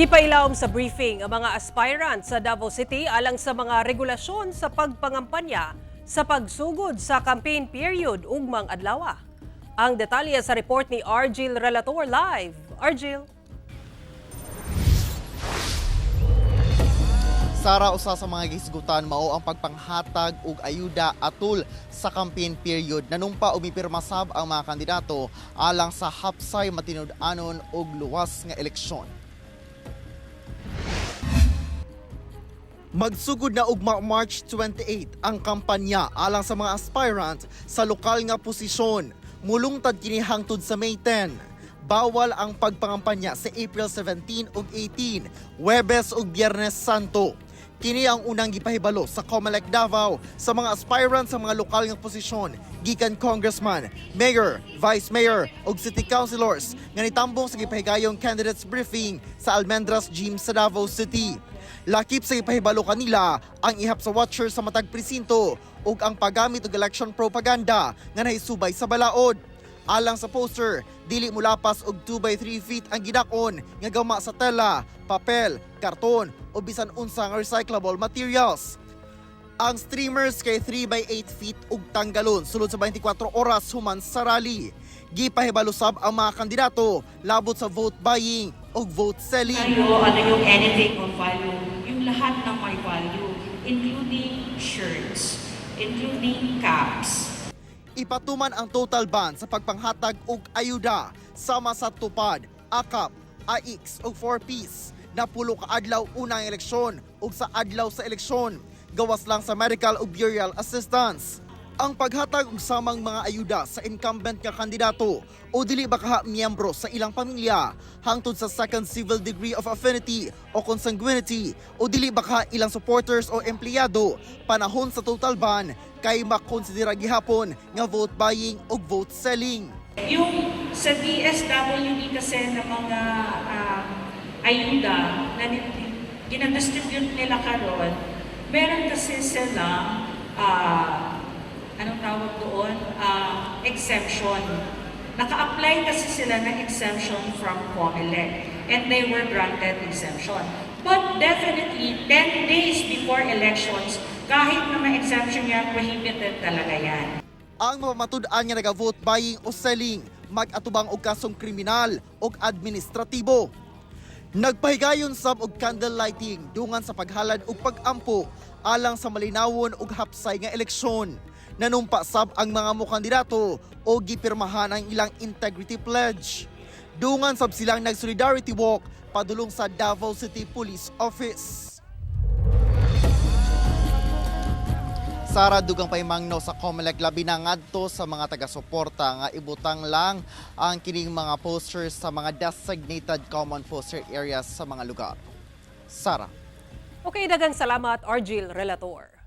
Gipailawom sa briefing ang mga aspirant sa Davao City alang sa mga regulasyon sa pagpangampanya sa pagsugod sa campaign period ugmang adlaw. Ang detalye sa report ni Argil Relator Live. Argil. Sara, usa sa mga gisgutan mao ang pagpanghatag og ayuda atul sa campaign period. Nanumpa umipirma sab ang mga kandidato alang sa hapsay matinud-anon og luwas nga eleksyon. Magsugod na ugma March 28 ang kampanya alang sa mga aspirant sa lokal nga posisyon. Mulungtad kini hangtod sa May 10. Bawal ang pagpangampanya sa April 17 ug 18, Huwebes ug Biyernes Santo. Kini ang unang gipahibalo sa COMELEC Davao sa mga aspirant sa mga lokal nga posisyon gikan congressman, mayor, vice mayor ug city councilors nga nitambong sa gipahigayong candidates briefing sa Almendras Gym sa Davao City. Lakip sa ipahibalo kanila ang ihap sa watcher sa matag presinto ug ang paggamit og election propaganda nga nahisubay sa balaod. Alang sa poster, dili mulapas og 2x3 feet ang gidakon nga gawma sa tela, papel, karton o bisan unsa nga recyclable materials. Ang streamers kay 3x8 feet ug tanggalon sulod sa 24 oras human sa rally. Gipahibalusab ang mga kandidato labot sa vote buying o vote selling. Ano yung anything of value, yung lahat ng may value, including shirts, including caps. Ipatuman ang total ban sa pagpanghatag og ayuda sama sa tupad, akap, AX o 4-piece na pulo ka adlaw unang eleksyon ug sa adlaw sa eleksyon. Gawas lang sa medical o burial assistance. Ang paghatag og samang mga ayuda sa incumbent nga kandidato o dili ba kaha miyembro sa ilang pamilya hangtod sa second civil degree of affinity o consanguinity o dili ba kaha ilang supporters o empleyado panahon sa total ban kay makonsidera gihapon nga vote buying o vote selling. Yung sa DSWD kasi ng mga ayuda na ginadistribute nila karon, meron kasi silang anong tawag doon? Exemption. Naka-apply kasi sila ng exemption from COMELEC and they were granted exemption. But definitely, 10 days before elections, kahit na may exemption yan, prohibited talaga yan. Ang mamatud-an nga naga-vote buying o selling, mag-atubang og kasong kriminal o administratibo. Nagpahigayon sab og candle lighting dungan sa paghalad og pag-ampo alang sa malinawon og hapsay nga eleksyon. Nanumpa sab ang mga mokandidato o gipirmahan ang ilang integrity pledge. Dungan sab silang nag-solidarity walk padulong sa Davao City Police Office. Sara, dugang paimangno sa COMELEC labi na ngadto sa mga taga-suporta nga ibutang lang ang kining mga posters sa mga designated common poster areas sa mga lugar. Sara. Okay, daghang salamat Argil Relator.